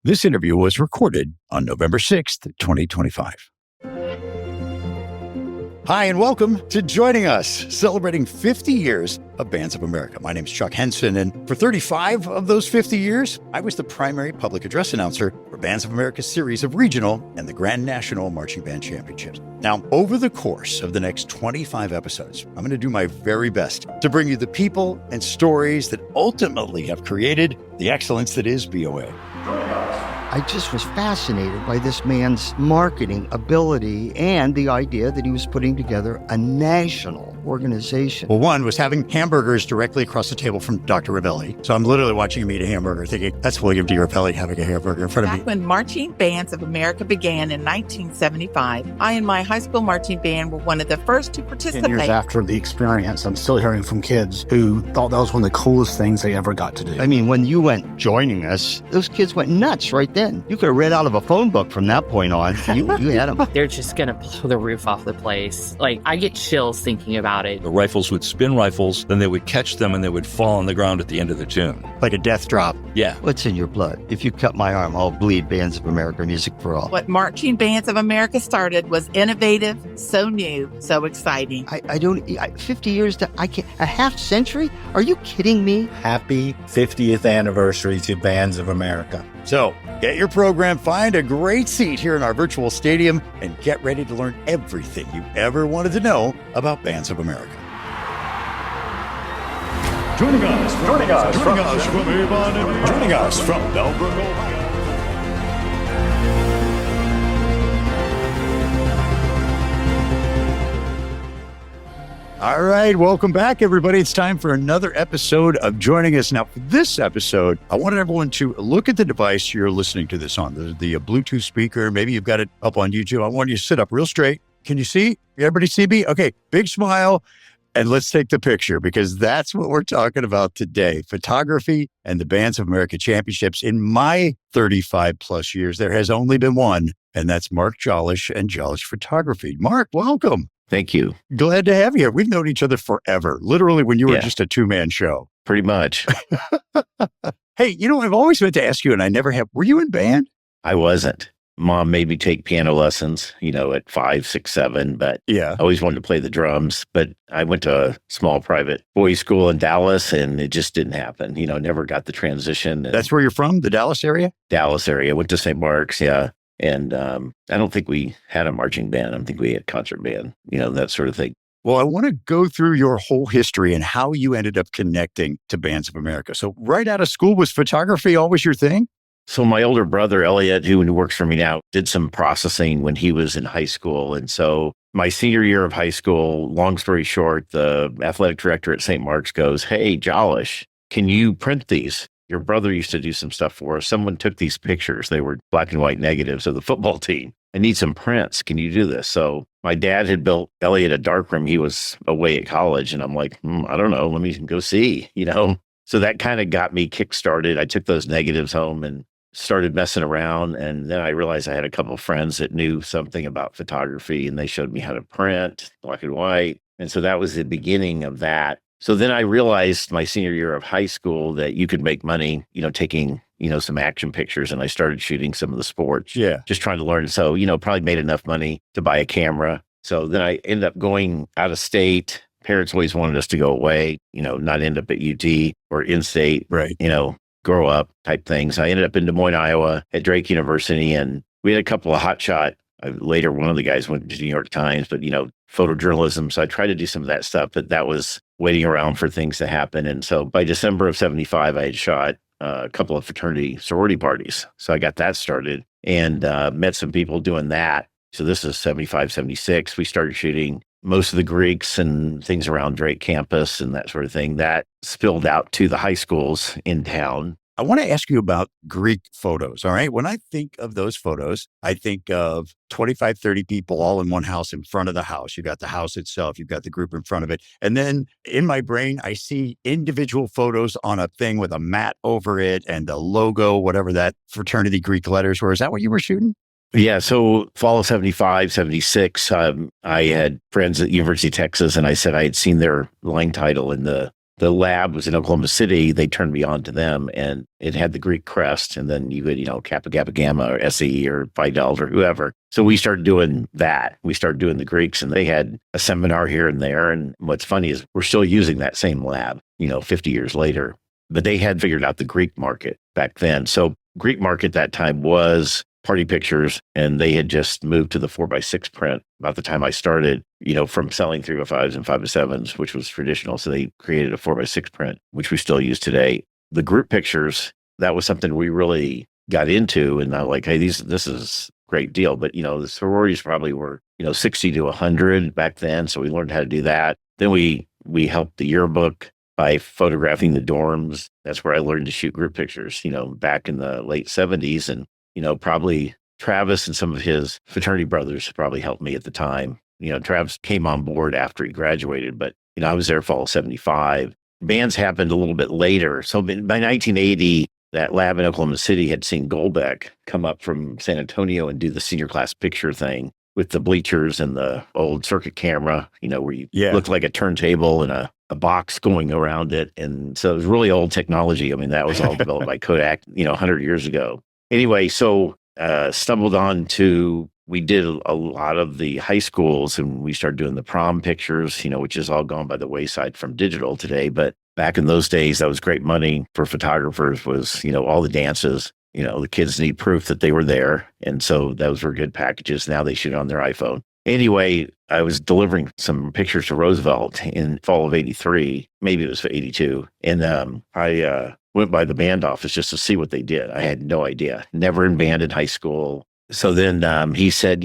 This interview was recorded on November 6th, 2025. Hi, and welcome to Joining Us, celebrating 50 years of Bands of America. My name is Chuck Henson, and for 35 of those 50 years, I was the primary public address announcer for Bands of America's series of regional and the Grand National Marching Band Championships. Now, over the course of the next 25 episodes, I'm going to do my very best to bring you the people and stories that ultimately have created the excellence that is BOA. I just was fascinated by this man's marketing ability and the idea that he was putting together a national organization. Well, one was having hamburgers directly across the table from Dr. Ravelli. So I'm literally watching him eat a hamburger thinking, that's William D. Ravelli having a hamburger in front of me. Back when Marching Bands of America began in 1975, I and my high school marching band were one of the first to participate. 10 years after the experience, I'm still hearing from kids who thought that was one of the coolest things they ever got to do. I mean, when you went joining us, those kids went nuts right then. You could have read out of a phone book from that point on. You had them. They're just going to blow the roof off the place. Like, I get chills thinking about it. The rifles would spin rifles, then they would catch them and they would fall on the ground at the end of the tune. Like a death drop. Yeah. What's in your blood? If you cut my arm, I'll bleed Bands of America, music for all. What Marching Bands of America started was innovative, so new, so exciting. 50 years, a half century? Are you kidding me? Happy 50th anniversary to Bands of America. So get your program, find a great seat here in our virtual stadium, and get ready to learn everything you ever wanted to know about Bands of America. Joining us from Melbourne, Ohio. All right, welcome back, everybody. It's time for another episode of Joining Us. Now, for this episode, I wanted everyone to look at the device you're listening to this on, the Bluetooth speaker. Maybe you've got it up on YouTube. I want you to sit up real straight. Can you see? Everybody see me? Okay, big smile. And let's take the picture, because that's what we're talking about today. Photography and the Bands of America Championships. In my 35 plus years, there has only been one, and that's Mark Jolesch and Jolesch Photography. Mark, welcome. Thank you. Glad to have you here. We've known each other forever, literally when you were just a two-man show. Pretty much. Hey, I've always meant to ask you, and I never have. Were you in band? I wasn't. Mom made me take piano lessons, at 5, 6, 7, but I always wanted to play the drums. But I went to a small private boys' school in Dallas, and it just didn't happen. Never got the transition. That's where you're from, the Dallas area? Dallas area. Went to St. Mark's, yeah. And I don't think we had a marching band. I don't think we had a concert band, that sort of thing. Well, I want to go through your whole history and how you ended up connecting to Bands of America. So right out of school, was photography always your thing? So my older brother, Elliot, who works for me now, did some processing when he was in high school. And so my senior year of high school, long story short, the athletic director at St. Mark's goes, "Hey, Jolesch, can you print these? Your brother used to do some stuff for us. Someone took these pictures. They were black and white negatives of the football team. I need some prints. Can you do this?" So my dad had built Elliot a darkroom. He was away at college. And I'm like, I don't know. Let me go see, So that kind of got me kickstarted. I took those negatives home and started messing around. And then I realized I had a couple of friends that knew something about photography, and they showed me how to print black and white. And so that was the beginning of that. So then I realized my senior year of high school that you could make money, taking, some action pictures. And I started shooting some of the sports. Yeah. Just trying to learn. So, probably made enough money to buy a camera. So then I ended up going out of state. Parents always wanted us to go away, not end up at UT or in-state, right? Grow up type things. I ended up in Des Moines, Iowa at Drake University. And we had a couple of hotshot. Later, one of the guys went to the New York Times, but, photojournalism. So I tried to do some of that stuff, but that was waiting around for things to happen. And so by December of 75, I had shot a couple of fraternity sorority parties. So I got that started and met some people doing that. So this is 75, 76. We started shooting most of the Greeks and things around Drake campus and that sort of thing. That spilled out to the high schools in town. I want to ask you about Greek photos, all right? When I think of those photos, I think of 25, 30 people all in one house in front of the house. You got the house itself, you've got the group in front of it. And then in my brain, I see individual photos on a thing with a mat over it and the logo, whatever that fraternity Greek letters were. Is that what you were shooting? Yeah. So fall of 75, 76, I had friends at University of Texas, and I said I had seen their line title in the the lab was in Oklahoma City, they turned me on to them, and it had the Greek crest, and then you would, Kappa Kappa Gamma or SE or Phi Delta or whoever. So we started doing that. We started doing the Greeks, and they had a seminar here and there. And what's funny is we're still using that same lab, 50 years later. But they had figured out the Greek market back then. So Greek market that time was party pictures, and they had just moved to the 4x6 print about the time I started, from selling 305s and 507s, which was traditional. So they created a 4x6 print, which we still use today. The group pictures, that was something we really got into, and I'm like, hey, this is a great deal. But, the sororities probably were, 60 to 100 back then. So we learned how to do that. Then we helped the yearbook by photographing the dorms. That's where I learned to shoot group pictures, back in the late 70s. And probably Travis and some of his fraternity brothers probably helped me at the time. Travis came on board after he graduated, but, I was there fall of 75. Bands happened a little bit later. So by 1980, that lab in Oklahoma City had seen Goldbeck come up from San Antonio and do the senior class picture thing with the bleachers and the old circuit camera, where you looked like a turntable and a box going around it. And so it was really old technology. I mean, that was all developed by Kodak, 100 years ago. Anyway, so stumbled on to, we did a lot of the high schools, and we started doing the prom pictures, which is all gone by the wayside from digital today. But back in those days, that was great money for photographers, was, all the dances, the kids need proof that they were there. And so those were good packages. Now they shoot on their iPhone. Anyway, I was delivering some pictures to Roosevelt in fall of 83, maybe it was 82. And I went by the band office just to see what they did. I had no idea, never in band in high school. So then he said,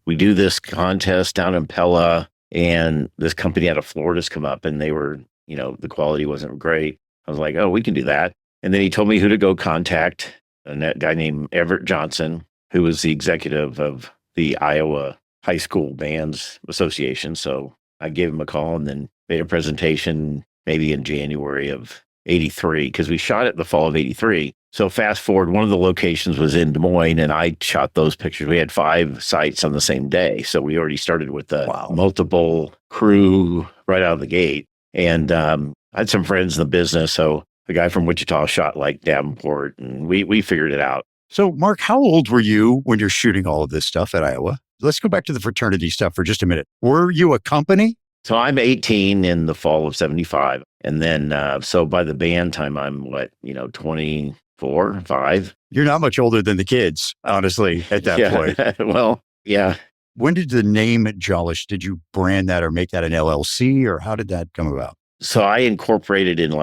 we do this contest down in Pella, and this company out of Florida's come up, and they were, the quality wasn't great. I was like, oh, we can do that. And then he told me who to go contact, a guy named Everett Johnson, who was the executive of the Iowa High School Bands Association. So I gave him a call and then made a presentation maybe in January of 83, because we shot it the fall of 83. So fast forward, one of the locations was in Des Moines, and I shot those pictures. We had 5 sites on the same day. So we already started with the multiple crew right out of the gate. And I had some friends in the business. So the guy from Wichita shot like Davenport, and we figured it out. So Mark, how old were you when you're shooting all of this stuff at Iowa? Let's go back to the fraternity stuff for just a minute. Were you a company? So I'm 18 in the fall of 75. And then, so by the band time, I'm 24, 5. You're not much older than the kids, honestly, at that point. Well, yeah. When did the name Jolesch, did you brand that or make that an LLC, or how did that come about? So I incorporated in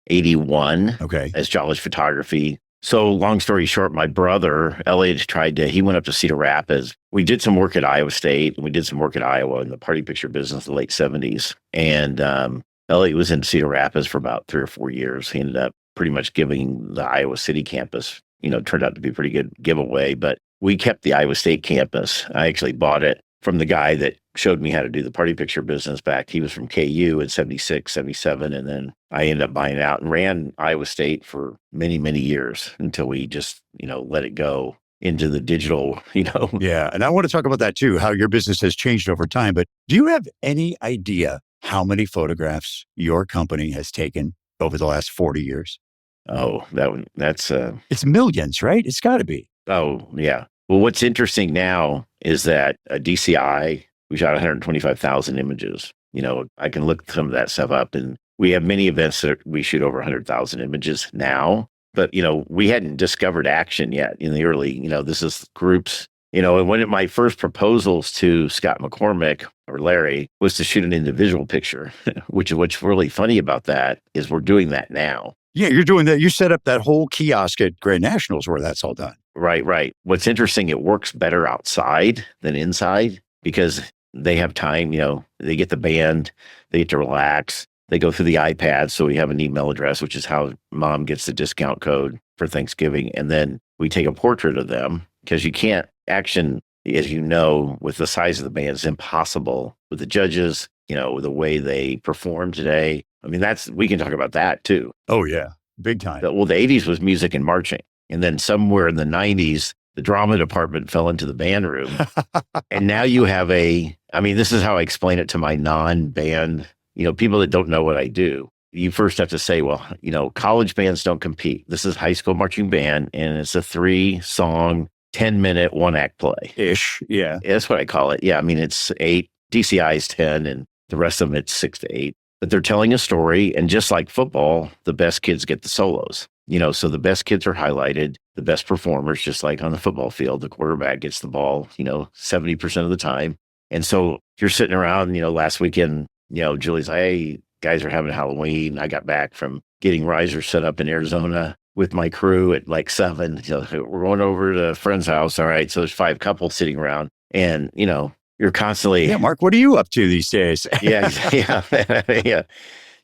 81 as Jolesch Photography. So long story short, my brother, Elliot, he went up to Cedar Rapids. We did some work at Iowa State, and we did some work at Iowa in the party picture business in the late 70s. And Elliot was in Cedar Rapids for about 3 or 4 years. He ended up pretty much giving the Iowa City campus, turned out to be a pretty good giveaway. But we kept the Iowa State campus. I actually bought it from the guy that showed me how to do the party picture business back. He was from KU in 76, 77. And then I ended up buying it out and ran Iowa State for many, many years until we just, let it go into the digital, Yeah. And I want to talk about that too, how your business has changed over time. But do you have any idea how many photographs your company has taken over the last 40 years? Oh, that's it's millions, right? It's got to be. Oh, yeah. Well, what's interesting now is that a DCI, we shot 125,000 images. I can look some of that stuff up, and we have many events that we shoot over 100,000 images now. But, we hadn't discovered action yet in the early, this is groups, and one of my first proposals to Scott McCormick or Larry was to shoot an individual picture, what's really funny about that is we're doing that now. Yeah, you're doing that. You set up that whole kiosk at Grand Nationals where that's all done. Right. What's interesting, it works better outside than inside because they have time, they get the band, they get to relax. They go through the iPad. So we have an email address, which is how mom gets the discount code for Thanksgiving. And then we take a portrait of them because you can't action, as with the size of the band is impossible with the judges, the way they perform today. I mean, we can talk about that too. Oh yeah. Big time. Well, the 80s was music and marching. And then somewhere in the 90s, the drama department fell into the band room. And now you have this is how I explain it to my non-band, people that don't know what I do. you first have to say, well, college bands don't compete. This is high school marching band, and it's a 3-song, 10-minute, 1-act play. Ish. Yeah. That's what I call it. Yeah. I mean, it's 8, DCI is 10, and the rest of them, it's 6 to 8. But they're telling a story. And just like football, the best kids get the solos. So the best kids are highlighted, the best performers, just like on the football field, the quarterback gets the ball, 70% of the time. And so you're sitting around, last weekend, Julie's like, hey, guys are having Halloween. I got back from getting risers set up in Arizona with my crew at like 7. We're going over to a friend's house. All right. So there's 5 couples sitting around, and, you're constantly. Yeah, Mark, what are you up to these days? Yeah. Yeah.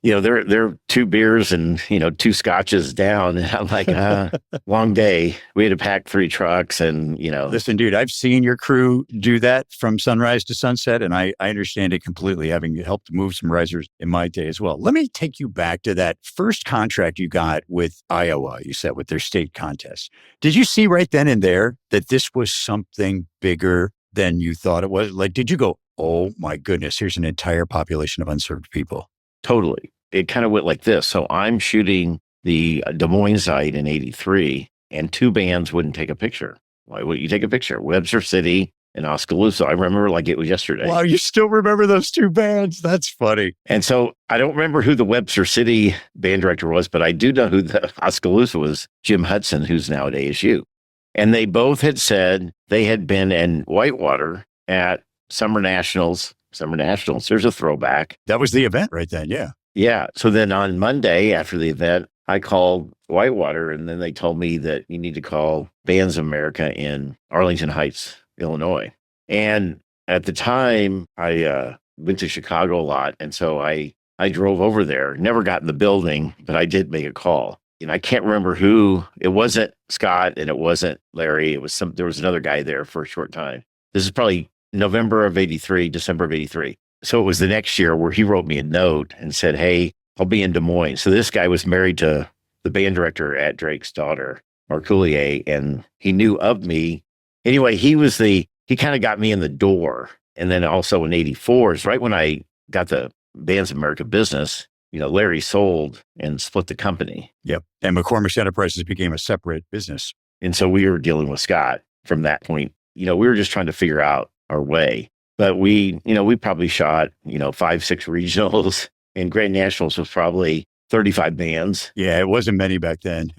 They're 2 beers and, 2 scotches down. And I'm like, long day. We had to pack 3 trucks and, Listen, dude, I've seen your crew do that from sunrise to sunset, and I understand it completely, having helped move some risers in my day as well. Let me take you back to that first contract you got with Iowa, you said, with their state contest. Did you see right then and there that this was something bigger than you thought it was? Like, did you go, oh my goodness, here's an entire population of unserved people? Totally. It kind of went like this. So I'm shooting the Des Moines site in 83, and 2 bands wouldn't take a picture. Why wouldn't you take a picture? Webster City and Oskaloosa. I remember like it was yesterday. Wow, you still remember those 2 bands? That's funny. And so I don't remember who the Webster City band director was, but I do know who the Oskaloosa was, Jim Hudson, who's now at ASU. And they both had said they had been in Whitewater at Summer Nationals. There's a throwback. That was the event right then. Yeah. Yeah. So then on Monday after the event, I called Whitewater, and then they told me that you need to call Bands of America in Arlington Heights, Illinois. And at the time, I went to Chicago a lot. And so I drove over there, never got in the building, but I did make a call. And I can't remember who. It wasn't Scott and it wasn't Larry. There was another guy there for a short time. This is probably December of 83. So it was the next year where he wrote me a note and said, hey, I'll be in Des Moines. So this guy was married to the band director at Drake's daughter, Mark Jolesch, and he knew of me. Anyway, he kind of got me in the door. And then also in 84 is right when I got the Bands of America business, Larry sold and split the company. Yep. And McCormick's Enterprises became a separate business. And so we were dealing with Scott from that point. We were just trying to figure out our way. But we probably shot, 5-6 regionals, and Grand Nationals was probably 35 bands. Yeah, it wasn't many back then.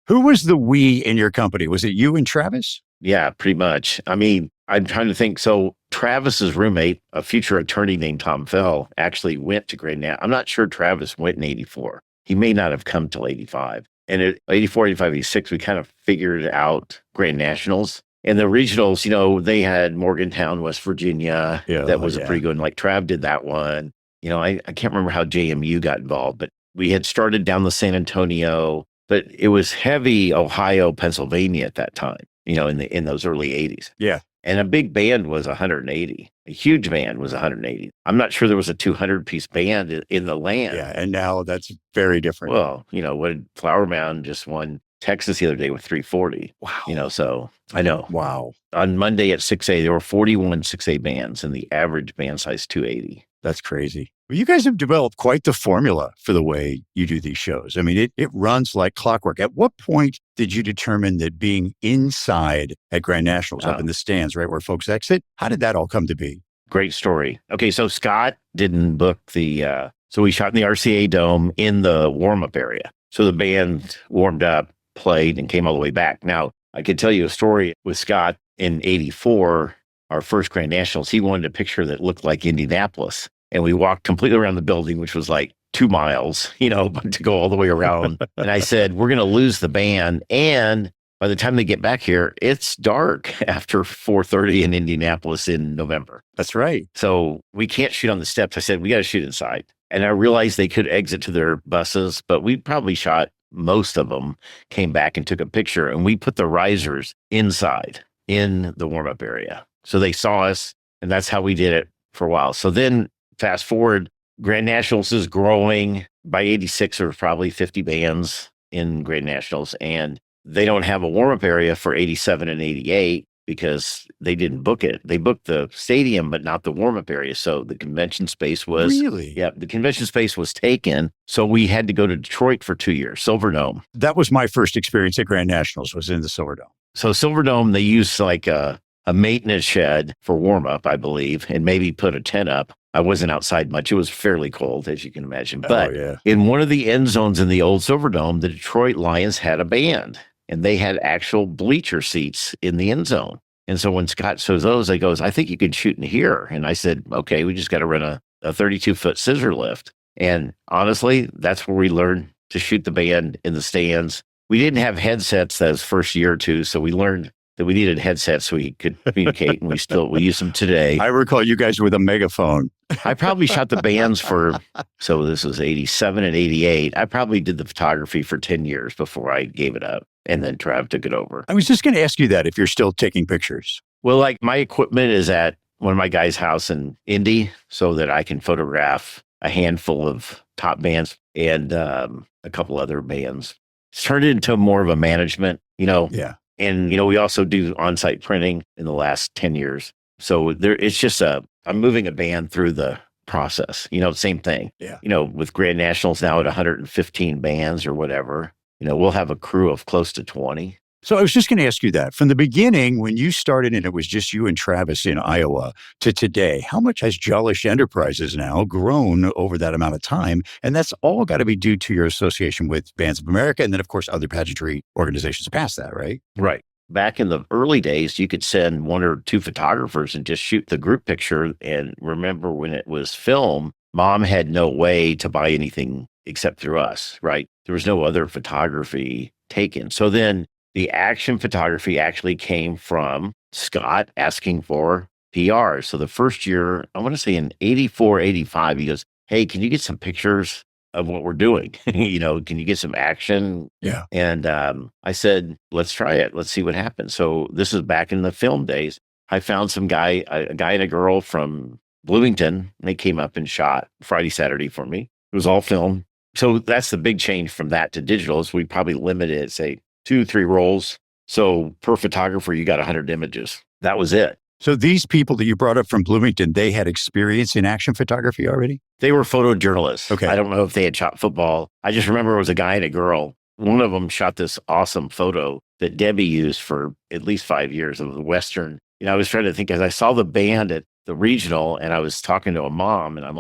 Who was the we in your company? Was it you and Travis? Yeah, pretty much. I mean, I'm trying to think. So Travis's roommate, a future attorney named Tom Fell, actually went to Grand Nationals. I'm not sure Travis went in 84. He may not have come till 85. And at 84, 85, 86, we kind of figured out Grand Nationals. And the regionals, they had Morgantown, West Virginia. Yeah, that was a pretty good one. Like Trav did that one. I can't remember how JMU got involved, but we had started down the San Antonio, but it was heavy Ohio, Pennsylvania at that time, in those early 80s. Yeah. And a big band was 180. A huge band was 180. I'm not sure there was a 200-piece band in the land. Yeah. And now that's very different. Well, what Flower Mound just won Texas the other day with 340. Wow. So I know. Wow. On Monday at 6A, there were 41 6A bands, and the average band size 280. That's crazy. Well, you guys have developed quite the formula for the way you do these shows. I mean, it runs like clockwork. At what point did you determine that being inside at Grand Nationals, up in the stands, right where folks exit, how did that all come to be? Great story. Okay, so Scott didn't book so we shot in the RCA Dome in the warm-up area. So the band warmed up, played, and came all the way back. Now, I could tell you a story with Scott in 84, our first Grand Nationals. He wanted a picture that looked like Indianapolis. And we walked completely around the building, which was like 2 miles, to go all the way around. And I said, we're going to lose the band. And by the time they get back here, it's dark after 4:30 in Indianapolis in November. That's right. So we can't shoot on the steps. I said, we got to shoot inside. And I realized they could exit to their buses, but we probably shot most of them, came back and took a picture. And we put the risers inside in the warm-up area. So they saw us, and that's how we did it for a while. So then fast forward, Grand Nationals is growing. By 86, there were probably 50 bands in Grand Nationals, and they don't have a warm-up area for 87 and 88. because they didn't book it. They booked the stadium, but not the warm-up area. So the convention space was Really? Yeah, the convention space was taken. So we had to go to Detroit for 2 years, Silverdome. That was my first experience at Grand Nationals, was in the Silverdome. So Silverdome, they used like a maintenance shed for warm-up, I believe, and maybe put a tent up. I wasn't outside much. It was fairly cold, as you can imagine. But in one of the end zones in the old Silverdome, the Detroit Lions had a band, and they had actual bleacher seats in the end zone. And so when Scott shows those, he goes, I think you can shoot in here. And I said, okay, we just got to run a 32-foot scissor lift. And honestly, that's where we learned to shoot the band in the stands. We didn't have headsets that first year or two, so we learned that we needed headsets so we could communicate, and we use them today. I recall you guys with a megaphone. I probably shot the bands so this was 87 and 88. I probably did the photography for 10 years before I gave it up, and then Trav took it over. I was just going to ask you that, if you're still taking pictures. Well, like my equipment is at one of my guys' house in Indy so that I can photograph a handful of top bands and a couple other bands. It's turned into more of a management, Yeah. And, we also do on-site printing in the last 10 years. So it's just I'm moving a band through the process, same thing. Yeah. With Grand Nationals now at 115 bands or whatever, we'll have a crew of close to 20. So I was just going to ask you that. From the beginning, when you started and it was just you and Travis in Iowa, to today, how much has Jolesch Enterprises now grown over that amount of time? And that's all got to be due to your association with Bands of America and then, of course, other pageantry organizations past that, right? Right. Back in the early days, you could send one or two photographers and just shoot the group picture. And remember when it was film, Mom had no way to buy anything except through us, right? There was no other photography taken. So then the action photography actually came from Scott asking for PR. So the first year, I want to say in 84, 85, he goes, hey, can you get some pictures of what we're doing? Can you get some action? Yeah. And I said, let's try it. Let's see what happens. So this is back in the film days. I found a guy and a girl from Bloomington. And they came up and shot Friday, Saturday for me. It was all film. So that's the big change from that to digital is we probably limited it, say, 2-3 rolls. So per photographer, you got 100 images. That was it. So these people that you brought up from Bloomington, they had experience in action photography already? They were photojournalists. Okay. I don't know if they had shot football. I just remember it was a guy and a girl. One of them shot this awesome photo that Debbie used for at least 5 years of the Western. I was trying to think as I saw the band at the regional and I was talking to a mom and I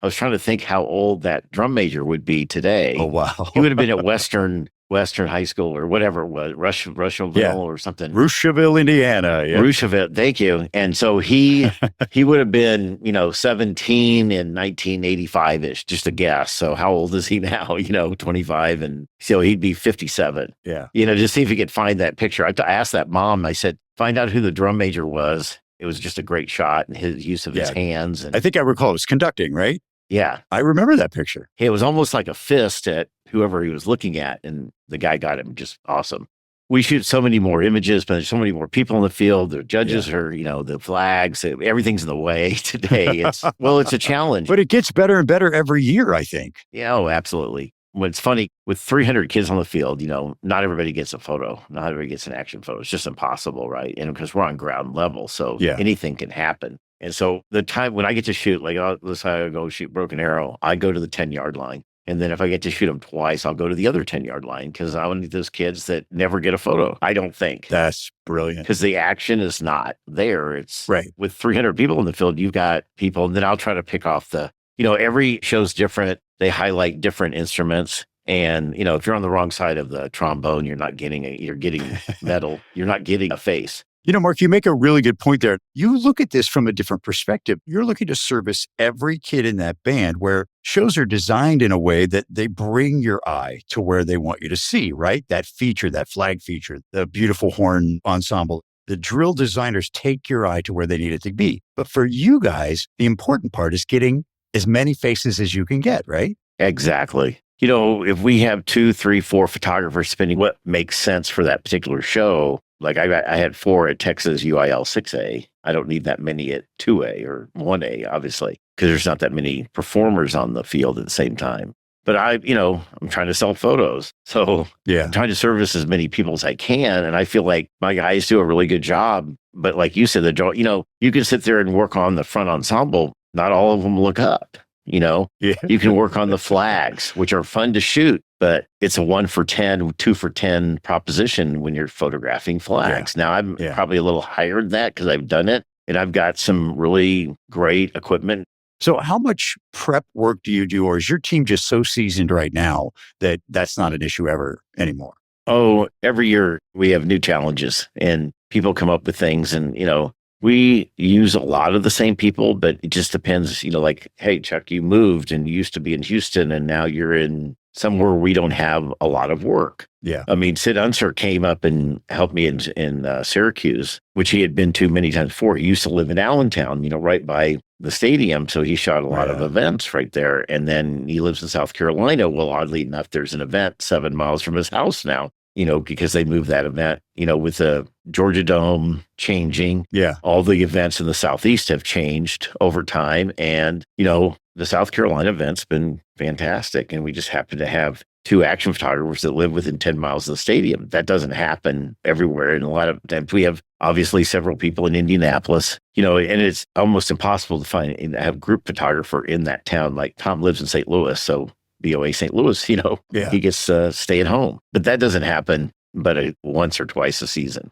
was trying to think how old that drum major would be today. Oh, wow. He would have been at Western High School or whatever it was, Rushville or something. Rushville, Indiana. Yeah. Rushville, thank you. And so he would have been, 17 in 1985-ish, just a guess. So how old is he now? 25. And so he'd be 57. Yeah. Just see if he could find that picture. I asked that mom, I said, find out who the drum major was. It was just a great shot and his use of his hands. And I think I recall it was conducting, right? Yeah. I remember that picture. It was almost like a fist at whoever he was looking at, and the guy got him just awesome. We shoot so many more images, but there's so many more people in the field. The judges are, the flags, everything's in the way today. It's a challenge. But it gets better and better every year, I think. Yeah, oh, absolutely. Well, it's funny, with 300 kids on the field, not everybody gets a photo. Not everybody gets an action photo. It's just impossible, right? And because we're on ground level, so anything can happen. And so the time when I get to shoot, let's say I go shoot Broken Arrow, I go to the 10-yard line. And then if I get to shoot them twice, I'll go to the other 10-yard line because I want those kids that never get a photo. I don't think. That's brilliant. Because the action is not there. It's right. With 300 people in the field, you've got people, and then I'll try to pick off every show's different. They highlight different instruments. And, if you're on the wrong side of the trombone, you're getting metal. You're not getting a face. Mark, you make a really good point there. You look at this from a different perspective. You're looking to service every kid in that band where shows are designed in a way that they bring your eye to where they want you to see, right? That feature, that flag feature, the beautiful horn ensemble. The drill designers take your eye to where they need it to be. But for you guys, the important part is getting as many faces as you can get, right? Exactly. If we have 2, 3, 4 photographers spinning what makes sense for that particular show, like I had 4 at Texas UIL 6A. I don't need that many at 2A or 1A, obviously, because there's not that many performers on the field at the same time. but I'm trying to sell photos. So Yeah. I'm trying to service as many people as I can. And I feel like my guys do a really good job. But like you said, you can sit there and work on the front ensemble. Not all of them look up. Yeah. You can work on the flags, which are fun to shoot, but it's a 1 for 10, 2 for 10 proposition when you're photographing flags. Now I'm probably a little higher than that because I've done it and I've got some really great equipment. So how much prep work do you do, or is your team just so seasoned right now that that's not an issue ever anymore? Oh, every year we have new challenges and people come up with things and, we use a lot of the same people, but it just depends, like, hey, Chuck, you moved and you used to be in Houston and now you're in somewhere we don't have a lot of work. Yeah. I mean, Sid Unser came up and helped me in Syracuse, which he had been to many times before. He used to live in Allentown, right by the stadium. So he shot a lot of events right there. And then he lives in South Carolina. Well, oddly enough, there's an event 7 miles from his house now. Because they moved that event, with the Georgia Dome changing. Yeah. All the events in the Southeast have changed over time. And, the South Carolina event's been fantastic. And we just happen to have 2 action photographers that live within 10 miles of the stadium. That doesn't happen everywhere. And a lot of times we have obviously several people in Indianapolis, and it's almost impossible to have group photographer in that town. Like Tom lives in St. Louis. So BOA St. Louis, he gets to stay at home. But that doesn't happen but once or twice a season.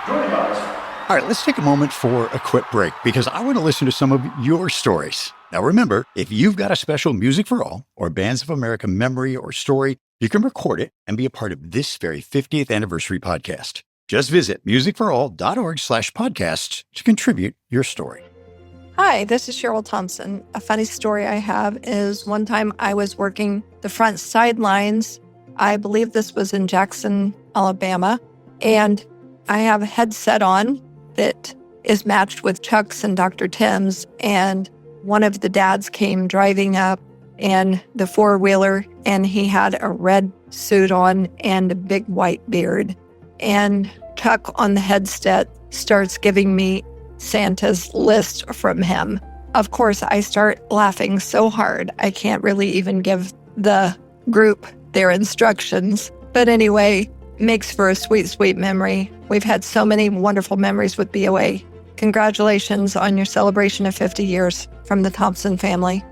All right, let's take a moment for a quick break because I want to listen to some of your stories. Now, remember, if you've got a special Music for All or Bands of America memory or story, you can record it and be a part of this very 50th anniversary podcast. Just visit musicforall.org/podcast to contribute your story. Hi, this is Cheryl Thompson. A funny story I have is one time I was working the front sidelines. I believe this was in Jackson, Alabama. And I have a headset on that is matched with Chuck's and Dr. Tim's. And one of the dads came driving up in the four-wheeler, and he had a red suit on and a big white beard. And Chuck on the headset starts giving me Santa's list from him. Of course, I start laughing so hard, I can't really even give the group their instructions. But anyway, makes for a sweet, sweet memory. We've had so many wonderful memories with BOA. Congratulations on your celebration of 50 years from the Thompson family.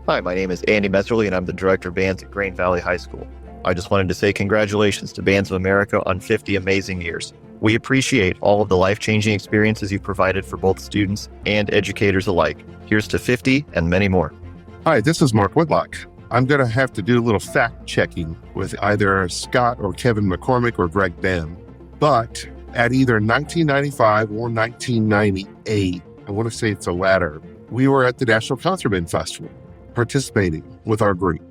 Hi, my name is Andy Messerly, and I'm the Director of Bands at Grain Valley High School. I just wanted to say congratulations to Bands of America on 50 amazing years. We appreciate all of the life-changing experiences you've provided for both students and educators alike. Here's to 50 and many more. Hi, this is Mark Whitlock. I'm going to have to do a little fact-checking with either Scott or Kevin McCormick or Greg Ben. But at either 1995 or 1998, I want to say it's the latter, we were at the National Concert Band Festival participating with our group.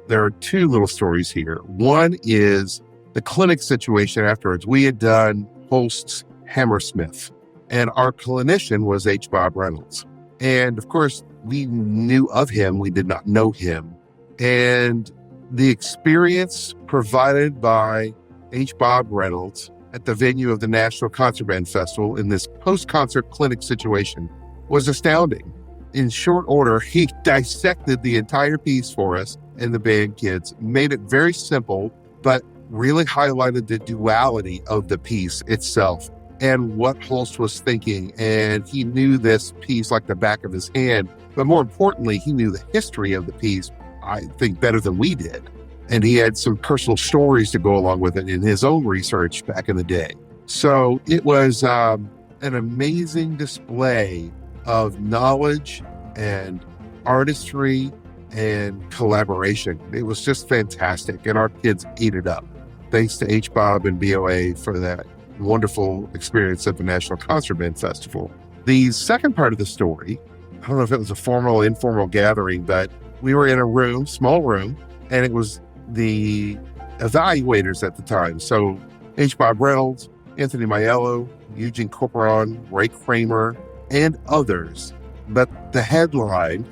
There are 2 little stories here. One is the clinic situation afterwards. We had done Holst's Hammersmith, and our clinician was H. Bob Reynolds. And of course, we knew of him. We did not know him. And the experience provided by H. Bob Reynolds at the venue of the National Concert Band Festival in this post-concert clinic situation was astounding. In short order, he dissected the entire piece for us and the band kids, made it very simple, but really highlighted the duality of the piece itself and what Holst was thinking. And he knew this piece like the back of his hand, but more importantly, he knew the history of the piece, I think, better than we did. And he had some personal stories to go along with it in his own research back in the day. So it was an amazing display of knowledge and artistry and collaboration. It was just fantastic. And our kids ate it up. Thanks to H. Bob and BOA for that wonderful experience at the National Concert Band Festival. The second part of the story, I don't know if it was a formal or informal gathering, but we were in a room, small room, and it was the evaluators at the time. So H. Bob Reynolds, Anthony Maiello, Eugene Corporon, Ray Kramer, and others. But the headline,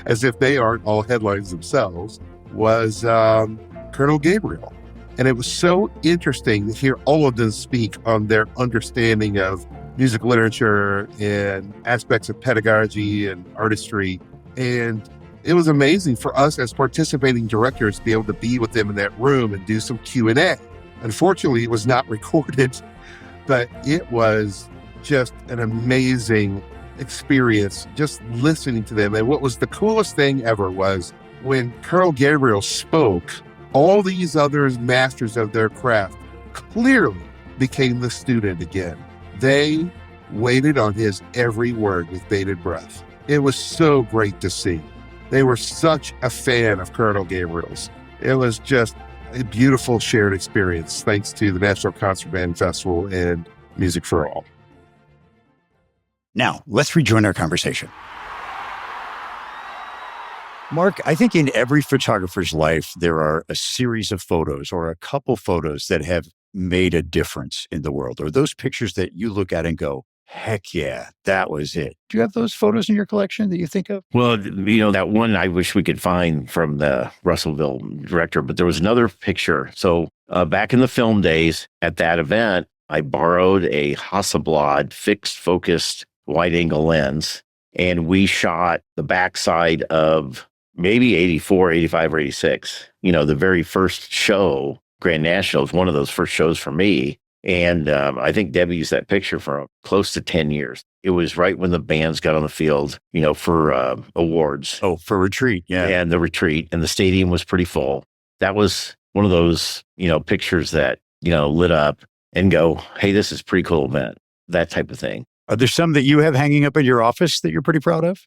as if they aren't all headlines themselves, was Colonel Gabriel. And it was so interesting to hear all of them speak on their understanding of music literature and aspects of pedagogy and artistry. And it was amazing for us as participating directors to be able to be with them in that room and do some Q&A. Unfortunately, it was not recorded, but it was just an amazing experience just listening to them. And what was the coolest thing ever was when Colonel Gabriel spoke, all these other masters of their craft clearly became the student again. They waited on his every word with bated breath. It was so great to see. They were such a fan of Colonel Gabriel's. It was just a beautiful shared experience thanks to the National Concert Band Festival and Music for All. Now, let's rejoin our conversation. Mark, I think in every photographer's life, there are a series of photos or a couple photos that have made a difference in the world, or those pictures that you look at and go, heck yeah, that was it. Do you have those photos in your collection that you think of? Well, that one I wish we could find from the Russellville director, but there was another picture. So back in the film days at that event, I borrowed a Hasselblad fixed focused wide angle lens, and we shot the backside of maybe 84, 85, or 86. The very first show, Grand National, is one of those first shows for me. And I think Debbie used that picture for close to 10 years. It was right when the bands got on the field, for awards. Oh, for retreat. Yeah. And the retreat, and the stadium was pretty full. That was one of those, pictures that, lit up and go, hey, this is a pretty cool event, that type of thing. Are there some that you have hanging up in your office that you're pretty proud of?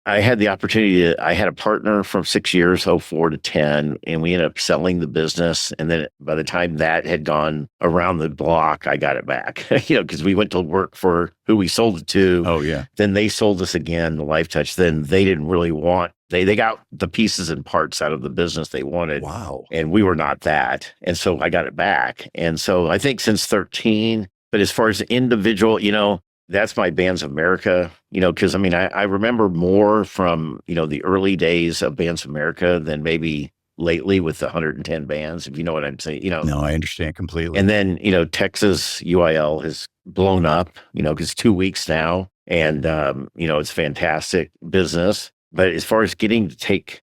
I had the opportunity I had a partner from 6 years, 04 to 10, and we ended up selling the business. And then by the time that had gone around the block, I got it back, because we went to work for who we sold it to. Oh, yeah. Then they sold us again, the Life Touch. Then they didn't really want, they got the pieces and parts out of the business they wanted. Wow. And we were not that. And so I got it back. And so I think since 13, but as far as individual, that's my Bands of America, because I remember more from, the early days of Bands of America than maybe lately with the 110 bands, if you know what I'm saying, No, I understand completely. And then, Texas UIL has blown up, because 2 weeks now, and, it's fantastic business. But as far as getting to take,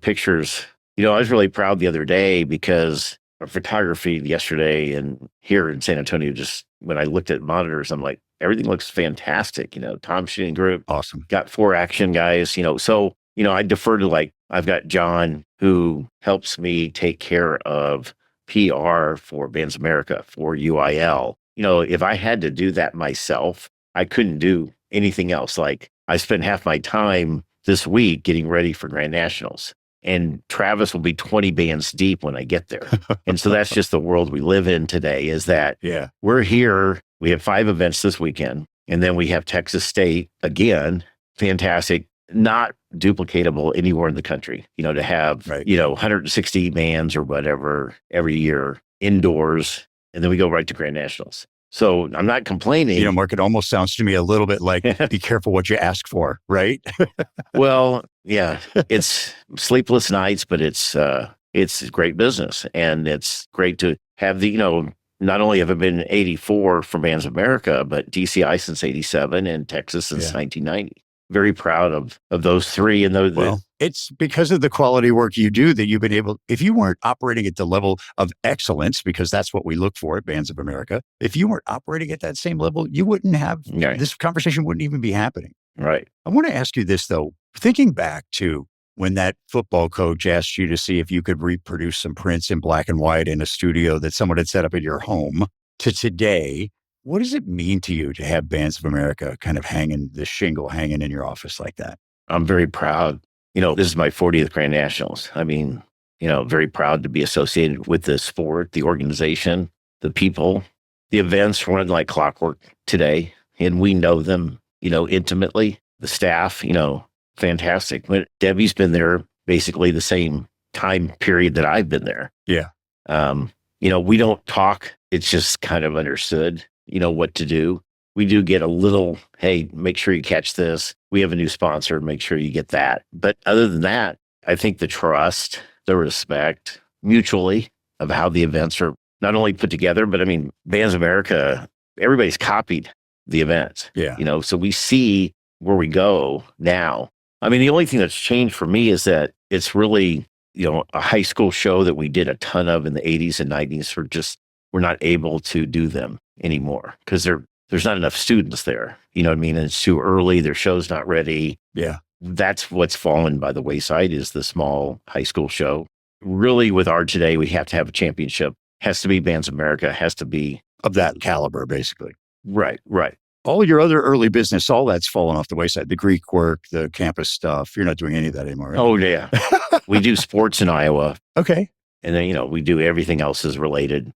pictures, I was really proud the other day because our photography yesterday and here in San Antonio, just when I looked at monitors, I'm like, everything looks fantastic. Tom Shooting Group. Awesome. Got 4 action guys, so, I defer to I've got John who helps me take care of PR for Bands America, for UIL. If I had to do that myself, I couldn't do anything else. I spent half my time this week getting ready for Grand Nationals. And Travis will be 20 bands deep when I get there. And so that's just the world we live in today, is that we're here. We have 5 events this weekend. And then we have Texas State again. Fantastic. Not duplicatable anywhere in the country, to have, 160 bands or whatever every year indoors. And then we go right to Grand Nationals. So I'm not complaining. Mark, it almost sounds to me a little bit like, be careful what you ask for, right? Well, yeah, it's sleepless nights, but it's great business. And it's great to have not only have it been 84 for Bands of America, but DCI since 87 and Texas since 1990. Very proud of those 3. And those, it's because of the quality work you do that you've been able, if you weren't operating at the level of excellence, because that's what we look for at Bands of America, if you weren't operating at that same level, you wouldn't have, this conversation wouldn't even be happening. Right. I want to ask you this though, thinking back to when that football coach asked you to see if you could reproduce some prints in black and white in a studio that someone had set up in your home, to today, what does it mean to you to have Bands of America kind of hanging, the shingle hanging in your office like that? I'm very proud. This is my 40th Grand Nationals. Very proud to be associated with the sport, the organization, the people. The events run like clockwork today, and we know them, intimately. The staff, fantastic. But Debbie's been there basically the same time period that I've been there. Yeah. We don't talk. It's just kind of understood, what to do. We do get a little, hey, make sure you catch this. We have a new sponsor, make sure you get that. But other than that, I think the trust, the respect mutually of how the events are not only put together, but Bands of America, everybody's copied the events. Yeah. So we see where we go now. I mean, the only thing that's changed for me is that it's really, a high school show that we did a ton of in the 80s and 90s. We're not able to do them anymore because there's not enough students there. You know what I mean? And it's too early. Their show's not ready. Yeah. That's what's fallen by the wayside is the small high school show. Really, with our today, we have to have a championship. Has to be Bands of America. Has to be of that caliber, basically. Right. All your other early business, all that's fallen off the wayside. The Greek work, the campus stuff. You're not doing any of that anymore, right? Oh, yeah. We do sports in Iowa. Okay. And then, we do everything else is related,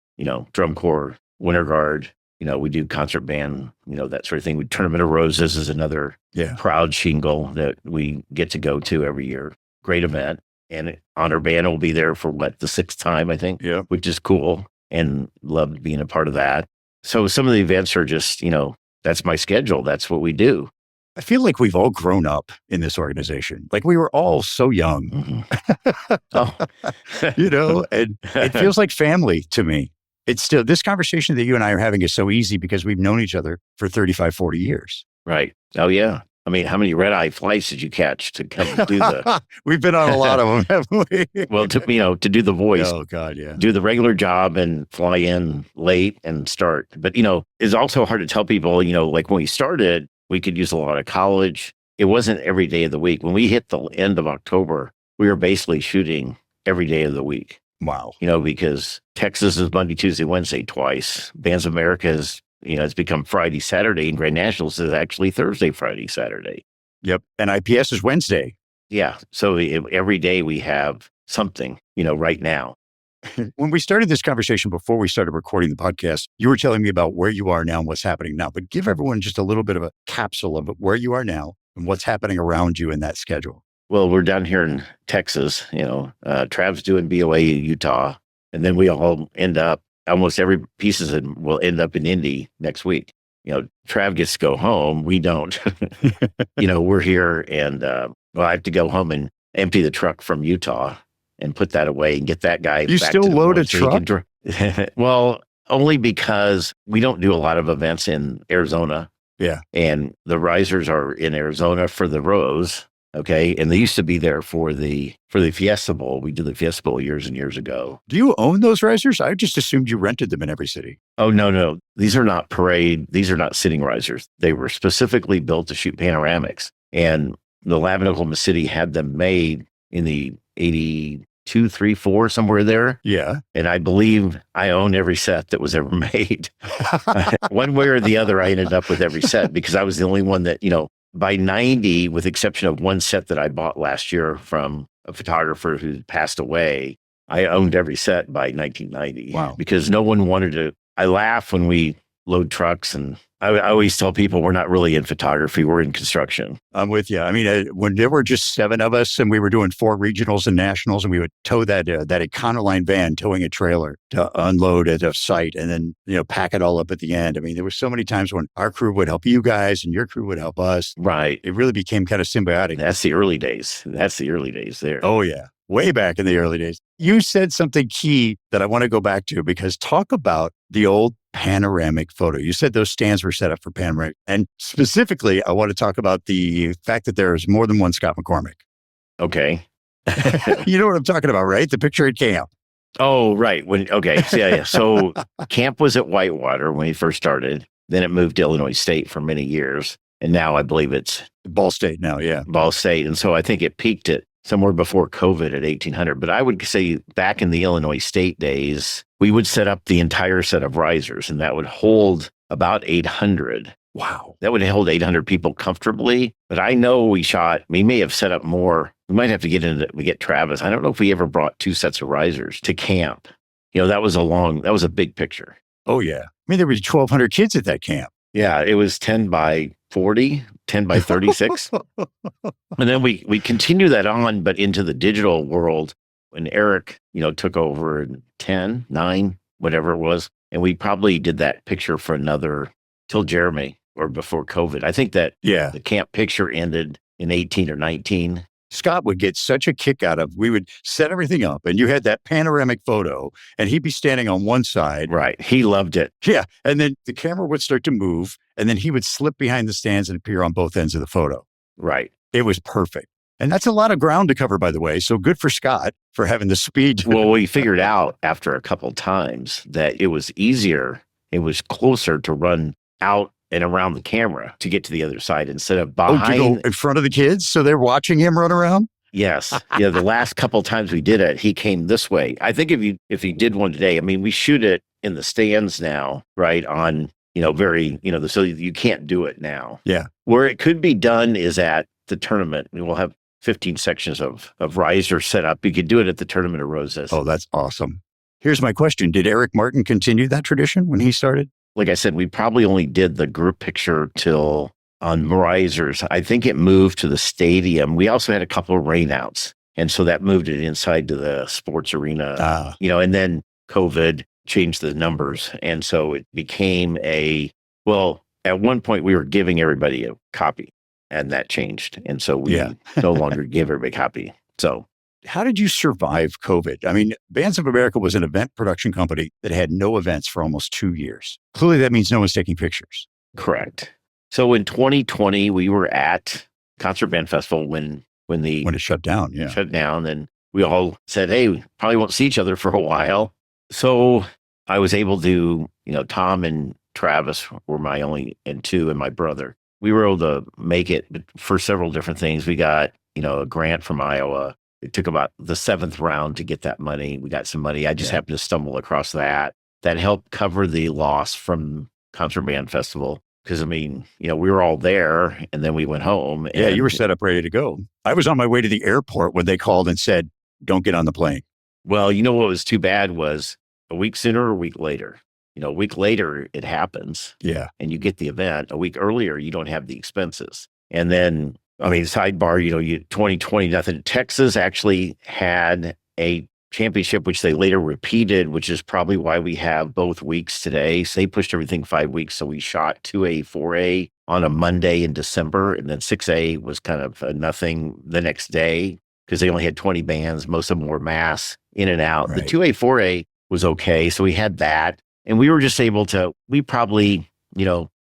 drum corps, winter guard, we do concert band, that sort of thing. Tournament of Roses is another proud shingle that we get to go to every year. Great event. And Honor Band will be there for the sixth time, I think, which is cool. And loved being a part of that. So some of the events are just, that's my schedule. That's what we do. I feel like we've all grown up in this organization. Like we were all so young, and it feels like family to me. It's still, this conversation that you and I are having is so easy because we've known each other for 35, 40 years. Right. Oh, yeah. I mean, how many red-eye flights did you catch to come do the... We've been on a lot of them, haven't we? Well, to do the voice. Oh, God, yeah. Do the regular job and fly in late and start. But, it's also hard to tell people, like when we started, we could use a lot of college. It wasn't every day of the week. When we hit the end of October, we were basically shooting every day of the week. Wow. Because Texas is Monday, Tuesday, Wednesday twice. Bands of America is... it's become Friday, Saturday, and Grand Nationals is actually Thursday, Friday, Saturday. Yep. And IPS is Wednesday. Yeah. So every day we have something, right now. When we started this conversation before we started recording the podcast, you were telling me about where you are now and what's happening now. But give everyone just a little bit of a capsule of where you are now and what's happening around you in that schedule. Well, we're down here in Texas, Trav's doing BOA in Utah, and then we all end up almost every piece of it will end up in Indy next week. Trav gets to go home. We don't. We're here and I have to go home and empty the truck from Utah and put that away and get that guy. You back still to the load a morning so truck? Well, only because we don't do a lot of events in Arizona. Yeah. And the risers are in Arizona for the Rose. Okay. And they used to be there for the Fiesta Bowl. We did the Fiesta Bowl years and years ago. Do you own those risers? I just assumed you rented them in every city. Oh, no. These are not parade. These are not sitting risers. They were specifically built to shoot panoramics. And the Lab in Oklahoma City had them made in the 82, 3, 4, somewhere there. Yeah. And I believe I own every set that was ever made. One way or the other, I ended up with every set because I was the only one that, by 90, with exception of one set that I bought last year from a photographer who passed away, I owned every set by 1990. Wow. Because no one wanted to. I laugh when we load trucks, and I always tell people we're not really in photography, we're in construction. I'm with you. I mean, when there were just 7 of us and we were doing 4 regionals and nationals, and we would tow that Econoline van, towing a trailer to unload at a site and then, pack it all up at the end. I mean, there were so many times when our crew would help you guys and your crew would help us. Right. It really became kind of symbiotic. That's the early days. That's the early days there. Oh, yeah. Way back in the early days. You said something key that I want to go back to because talk about the old panoramic photo. You said those stands were set up for panoramic. And specifically, I want to talk about the fact that there is more than one Scott McCormick. Okay. You know what I'm talking about, right? The picture at camp. Oh, right. Yeah. So camp was at Whitewater when we first started. Then it moved to Illinois State for many years. And now I believe it's Ball State now, yeah. Ball State. And so I think it peaked at somewhere before COVID at 1,800. But I would say back in the Illinois State days, we would set up the entire set of risers, and that would hold about 800. Wow. That would hold 800 people comfortably. But I know we may have set up more. We might have to get Travis. I don't know if we ever brought 2 sets of risers to camp. That was a big picture. Oh, yeah. I mean, there were 1,200 kids at that camp. Yeah, it was 10 by 40, 10 by 36. And then we continue that on, but into the digital world when Eric, took over in 10, 9, whatever it was. And we probably did that picture for another till Jeremy or before COVID. I think that the camp picture ended in 18 or 19. Scott would get such a kick out of, we would set everything up and you had that panoramic photo and he'd be standing on one side. Right. He loved it. Yeah. And then the camera would start to move and then he would slip behind the stands and appear on both ends of the photo. Right. It was perfect. And that's a lot of ground to cover, by the way. So good for Scott for having the speed. Well, we figured out after a couple times that it was easier, it was closer to run out and around the camera to get to the other side instead of behind. To go in front of the kids so they're watching him run around? Yes. Yeah, the last couple times we did it, he came this way. I think if he did one today, I mean, we shoot it in the stands now, right? On, so you can't do it now. Yeah. Where it could be done is at the tournament. We will have 15 sections of riser set up. You could do it at the Tournament of Roses. Oh, that's awesome. Here's my question. Did Eric Martin continue that tradition when he started? Like I said, we probably only did the group picture till on risers. I think it moved to the stadium. We also had a couple of rainouts. And so that moved it inside to the sports arena, and then COVID changed the numbers. And so it became at one point we were giving everybody a copy and that changed. And so we no longer give everybody a copy. So how did you survive COVID? I mean, Bands of America was an event production company that had no events for almost 2 years. Clearly that means no one's taking pictures. Correct. So in 2020, we were at Concert Band Festival when it shut down. Yeah. Shut down. And we all said, hey, we probably won't see each other for a while. So I was able to, Tom and Travis were my only, and two, and my brother. We were able to make it for several different things. We got, a grant from Iowa. It took about the 7th round to get that money. We got some money. I just happened to stumble across that. That helped cover the loss from Concert Band Festival. Because, we were all there and then we went home. Yeah, you were set up ready to go. I was on my way to the airport when they called and said, don't get on the plane. Well, what was too bad was a week sooner or a week later. A week later, it happens. Yeah. And you get the event. A week earlier, you don't have the expenses. And then, sidebar, 2020, nothing. Texas actually had a championship, which they later repeated, which is probably why we have both weeks today. So they pushed everything 5 weeks. So we shot 2A, 4A on a Monday in December. And then 6A was kind of nothing the next day because they only had 20 bands. Most of them were mass in and out. Right. The 2A, 4A was okay. So we had that. And we were just able to, we probably,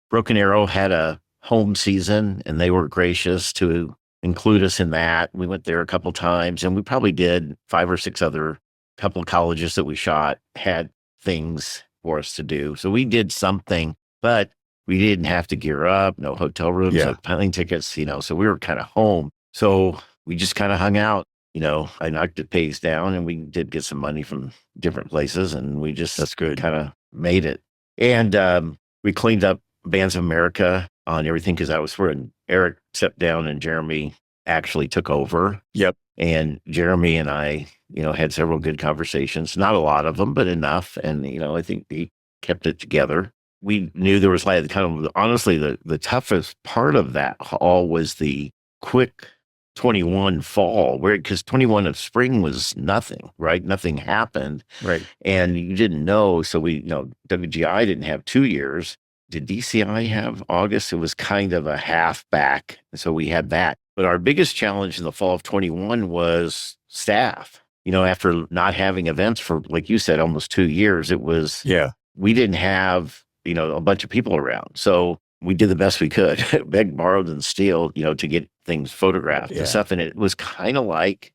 Broken Arrow had a home season and they were gracious to include us in that. We went there a couple times and we probably did 5 or 6 other couple of colleges that we shot had things for us to do. So we did something, but we didn't have to gear up, no hotel rooms, no plane tickets, so we were kind of home. So we just kind of hung out, I knocked the pays down and we did get some money from different places and we just kind of made it. And we cleaned up Bands of America on everything because that was when Eric stepped down and Jeremy actually took over. Yep. And Jeremy and I, had several good conversations, not a lot of them, but enough. And, I think we kept it together. We knew there was honestly, the toughest part of that all was the quick 21 fall, because 21 of spring was nothing, right? Nothing happened. Right. And you didn't know. So WGI didn't have 2 years. Did DCI have August? It was kind of a half back. So we had that. But our biggest challenge in the fall of 21 was staff. After not having events for, like you said, almost 2 years, it was, we didn't have, a bunch of people around. So we did the best we could, begged, borrowed, and steal, to get things photographed and stuff. And it was kind of like,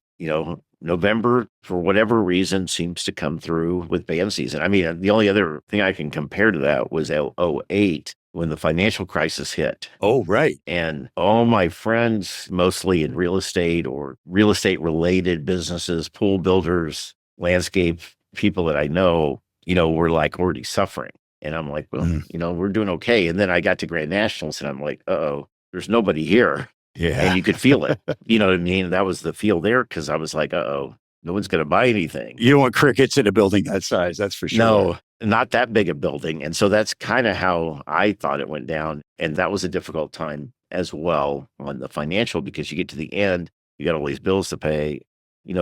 November, for whatever reason, seems to come through with band season. The only other thing I can compare to that was 2008 when the financial crisis hit. Oh, right. And all my friends, mostly in real estate or real estate related businesses, pool builders, landscape people that I know, were like already suffering. And I'm like, well, we're doing okay. And then I got to Grand Nationals and I'm like, there's nobody here. Yeah. And you could feel it. You know what I mean? That was the feel there because I was like, no one's going to buy anything. You don't want crickets in a building that size, that's for sure. No, not that big a building. And so that's kind of how I thought it went down. And that was a difficult time as well on the financial because you get to the end, you got all these bills to pay.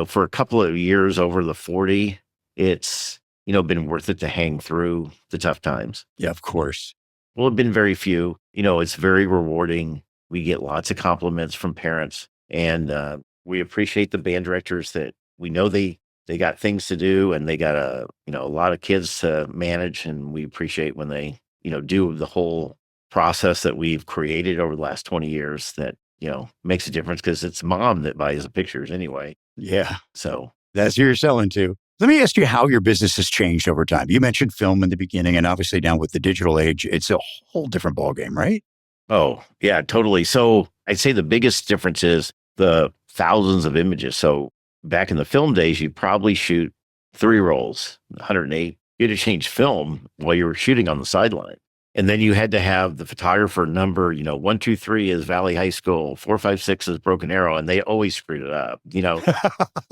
For a couple of years over the 40, it's, been worth it to hang through the tough times. Yeah, of course. Well, it's been very few. It's very rewarding. We get lots of compliments from parents and we appreciate the band directors that we know they got things to do and they got a lot of kids to manage. And we appreciate when they, do the whole process that we've created over the last 20 years that makes a difference because it's mom that buys the pictures anyway. Yeah. So That's who you're selling to. Let me ask you how your business has changed over time. You mentioned film in the beginning, and obviously now with the digital age, it's a whole different ballgame, right? Oh, yeah, totally. So I'd say the biggest difference is the thousands of images. So back in the film days, you probably shoot 3 rolls, 108. You had to change film while you were shooting on the sideline. And then you had to have the photographer number, 123 is Valley High School, 456 is Broken Arrow, and they always screwed it up,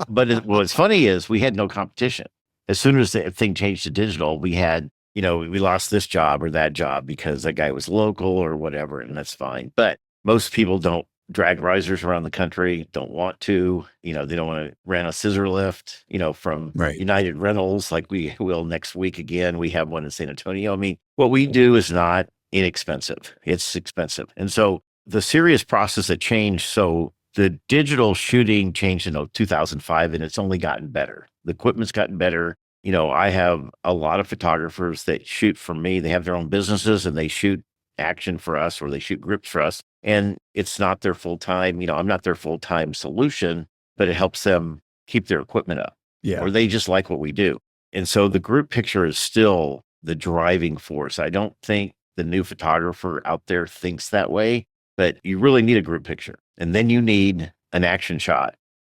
But what's funny is we had no competition. As soon as the thing changed to digital, we had, we lost this job or that job because that guy was local or whatever, and that's fine. But most people don't drag risers around the country, don't want to, they don't want to rent a scissor lift, from United Rentals like we will next week again. We have one in San Antonio. I mean, what we do is not inexpensive. It's expensive. And so the serious process that changed, so the digital shooting changed in 2005, and it's only gotten better. The equipment's gotten better. I have a lot of photographers that shoot for me. They have their own businesses and they shoot action for us or they shoot groups for us. And it's not their full time, I'm not their full time solution, but it helps them keep their equipment up. Yeah. Or they just like what we do. And so the group picture is still the driving force. I don't think the new photographer out there thinks that way, but you really need a group picture. And then you need an action shot.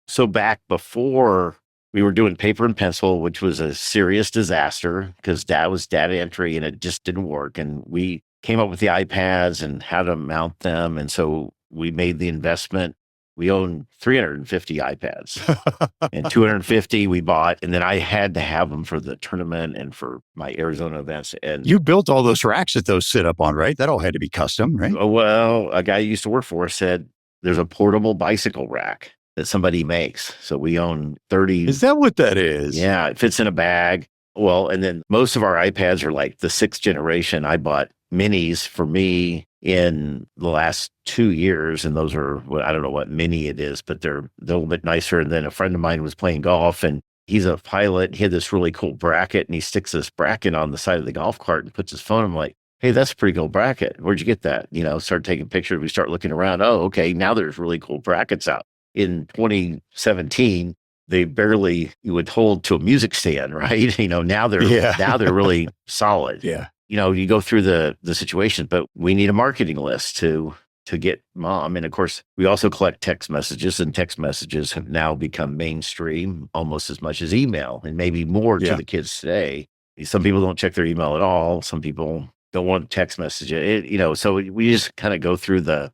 So back before we were doing paper and pencil, which was a serious disaster because that was data entry and it just didn't work. And we came up with the iPads and how to mount them. And so we made the investment. We own 350 iPads and 250 we bought. And then I had to have them for the tournament and for my Arizona events. And you built all those racks that those sit up on, right? That all had to be custom, right? Well, a guy who used to work for us said there's a portable bicycle rack that somebody makes. So we own 30. Is that what that is? Yeah, it fits in a bag. Well, and then most of our iPads are like the 6th generation. I bought minis for me in the last 2 years. And those are, I don't know what mini it is, but they're a little bit nicer. And then a friend of mine was playing golf and he's a pilot. He had this really cool bracket and he sticks this bracket on the side of the golf cart and puts his phone. I'm like, hey, that's a pretty cool bracket. Where'd you get that? Start taking pictures. We start looking around. Oh, okay. Now there's really cool brackets out. In 2017, they barely you would hold to a music stand, right? Now they're really solid. Yeah. You go through the situation, but we need a marketing list to get mom. And of course, we also collect text messages, and text messages have now become mainstream almost as much as email and maybe more to the kids today. Some people don't check their email at all. Some people don't want text messages. So we just kind of go through the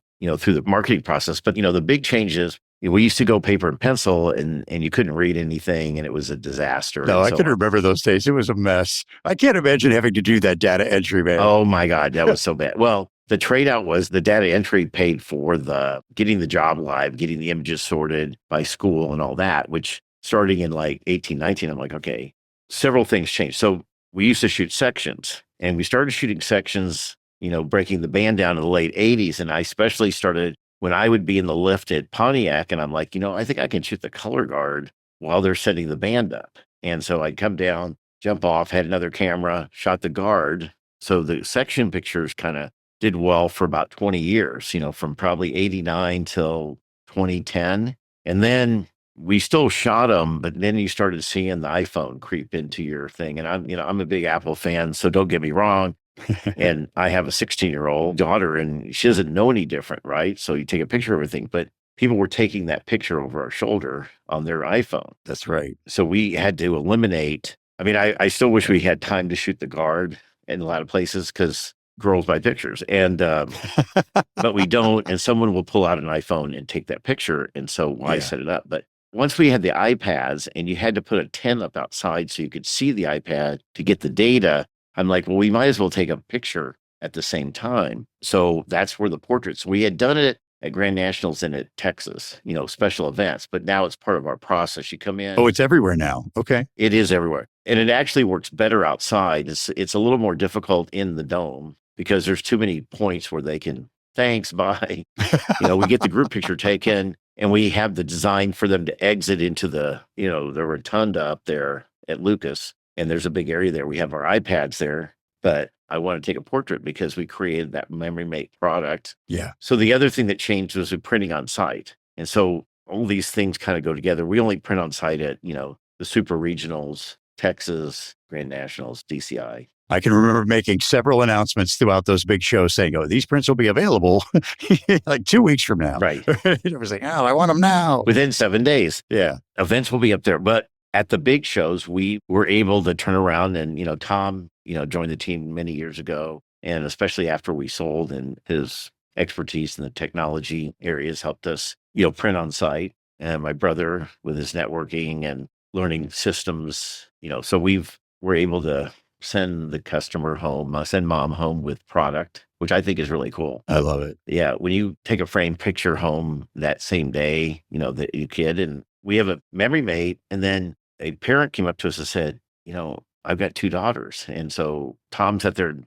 marketing process. But, the big change is, we used to go paper and pencil and you couldn't read anything and it was a disaster. No, I can remember those days. It was a mess. I can't imagine having to do that data entry, man. Oh my God, that was so bad. Well, the trade out was the data entry paid for the getting the job live, getting the images sorted by school and all that, which starting in like 18, 19, I'm like, okay, several things changed. So we used to shoot sections and we started shooting sections, breaking the band down in the late 80s. And I especially started when I would be in the lift at Pontiac and I'm like, I think I can shoot the color guard while they're setting the band up. And so I'd come down, jump off, had another camera, shot the guard. So the section pictures kind of did well for about 20 years, from probably 89 till 2010. And then we still shot them, but then you started seeing the iPhone creep into your thing. And I'm a big Apple fan, so don't get me wrong. And I have a 16-year-old daughter and she doesn't know any different, right? So you take a picture of everything, but people were taking that picture over our shoulder on their iPhone. That's right. So we had to eliminate. I mean, I still wish we had time to shoot the guard in a lot of places because girls buy pictures and, but we don't. And someone will pull out an iPhone and take that picture. And so why set it up? But once we had the iPads and you had to put a tent up outside so you could see the iPad to get the data, I'm like, well, we might as well take a picture at the same time. So that's where the portraits, we had done it at Grand Nationals and at Texas, special events, but now it's part of our process. You come in. Oh, it's everywhere now. Okay. It is everywhere. And it actually works better outside. It's a little more difficult in the dome because there's too many points where they can, thanks, bye. We get the group picture taken and we have the design for them to exit into the rotunda up there at Lucas. And there's a big area there. We have our iPads there but I want to take a portrait because we created that memory mate product. Yeah. So the other thing that changed was the printing on site. And so all these things kind of go together. We only print on site at, the super regionals, Texas, Grand Nationals, DCI. I can remember making several announcements throughout those big shows saying, oh, these prints will be available like 2 weeks from now. Right. I was like, oh, I want them now. Within 7 days. Yeah. Events will be up there. But at the big shows, we were able to turn around and, Tom, joined the team many years ago. And especially after we sold, and his expertise in the technology areas helped us, print on site. And my brother with his networking and learning systems, so we're able to send the customer home, send mom home with product, which I think is really cool. I love it. Yeah. When you take a framed picture home that same day, that you kid, and we have a memory mate, and then a parent came up to us and said, I've got 2 daughters. And so Tom sat there and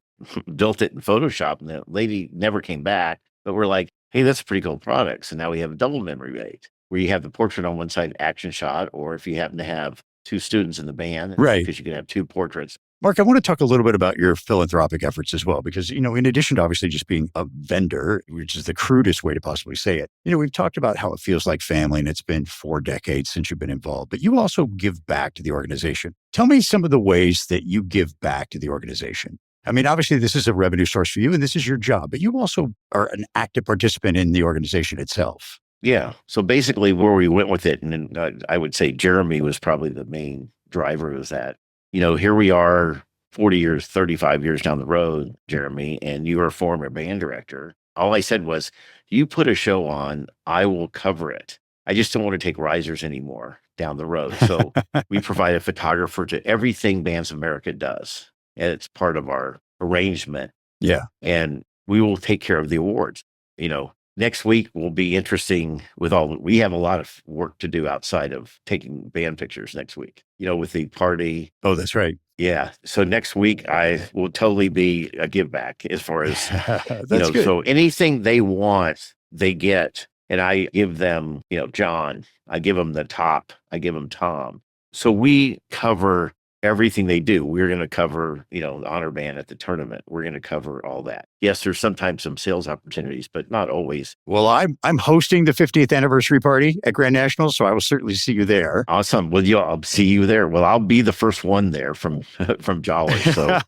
built it in Photoshop, and the lady never came back, but we're like, hey, that's a pretty cool product. So now we have a double memory mate where you have the portrait on one side, action shot, or if you happen to have 2 students in the band, right, because you can have 2 portraits. Mark, I want to talk a little bit about your philanthropic efforts as well, because, in addition to obviously just being a vendor, which is the crudest way to possibly say it, we've talked about how it feels like family, and it's been 4 decades since you've been involved, but you also give back to the organization. Tell me some of the ways that you give back to the organization. I mean, obviously this is a revenue source for you and this is your job, but you also are an active participant in the organization itself. Yeah. So basically where we went with it, and I would say Jeremy was probably the main driver of that. Here we are 40 years, 35 years down the road, Jeremy, and you are a former band director. All I said was, you put a show on, I will cover it. I just don't want to take risers anymore down the road. So we provide a photographer to everything Bands of America does. And it's part of our arrangement. Yeah. And we will take care of the awards. Next week will be interesting we have a lot of work to do outside of taking band pictures next week, with the party. Oh, that's right. Yeah. So next week I will totally be a give back as far as, that's good. So anything they want, they get. And I give them, John, I give them the top, I give them Tom. So we cover everything they do. We're going to cover, the honor band at the tournament. We're going to cover all that. Yes, there's sometimes some sales opportunities, but not always. Well, I'm hosting the 50th anniversary party at Grand National, so I will certainly see you there. Awesome. Well, I'll see you there. Well, I'll be the first one there from Jolesch, so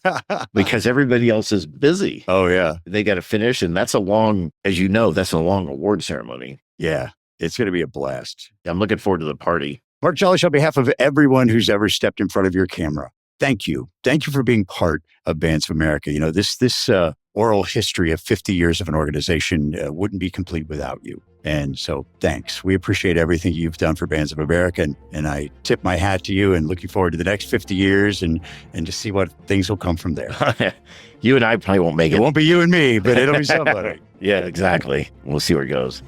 because everybody else is busy. Oh yeah, they got to finish, and that's a long award ceremony. Yeah, it's going to be a blast. I'm looking forward to the party. Mark Jolesch, on behalf of everyone who's ever stepped in front of your camera, thank you. Thank you for being part of Bands of America. This oral history of 50 years of an organization wouldn't be complete without you. And so thanks. We appreciate everything you've done for Bands of America. And I tip my hat to you and looking forward to the next 50 years and to see what things will come from there. You and I probably won't make it. It won't be you and me, but it'll be somebody. Yeah, exactly. We'll see where it goes.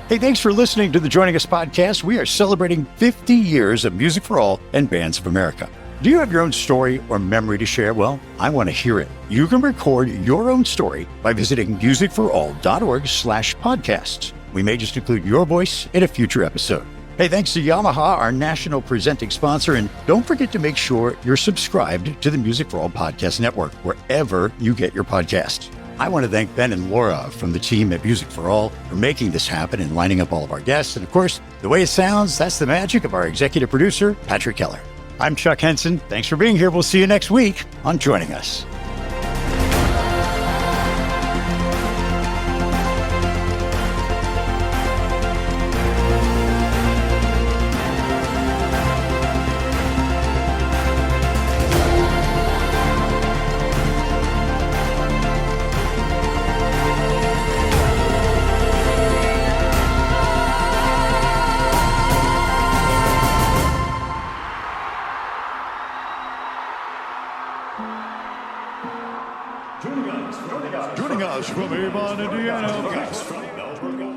Hey, thanks for listening to the Joining Us podcast. We are celebrating 50 years of Music for All and Bands of America. Do you have your own story or memory to share? Well, I want to hear it. You can record your own story by visiting musicforall.org/podcasts. We may just include your voice in a future episode. Hey, thanks to Yamaha, our national presenting sponsor. And don't forget to make sure you're subscribed to the Music for All podcast network, wherever you get your podcasts. I want to thank Ben and Laura from the team at Music for All for making this happen and lining up all of our guests. And of course, the way it sounds, that's the magic of our executive producer, Patrick Keller. I'm Chuck Henson. Thanks for being here. We'll see you next week on Joining Us. Joining us from Avon, Indiana, guys from Melbourne.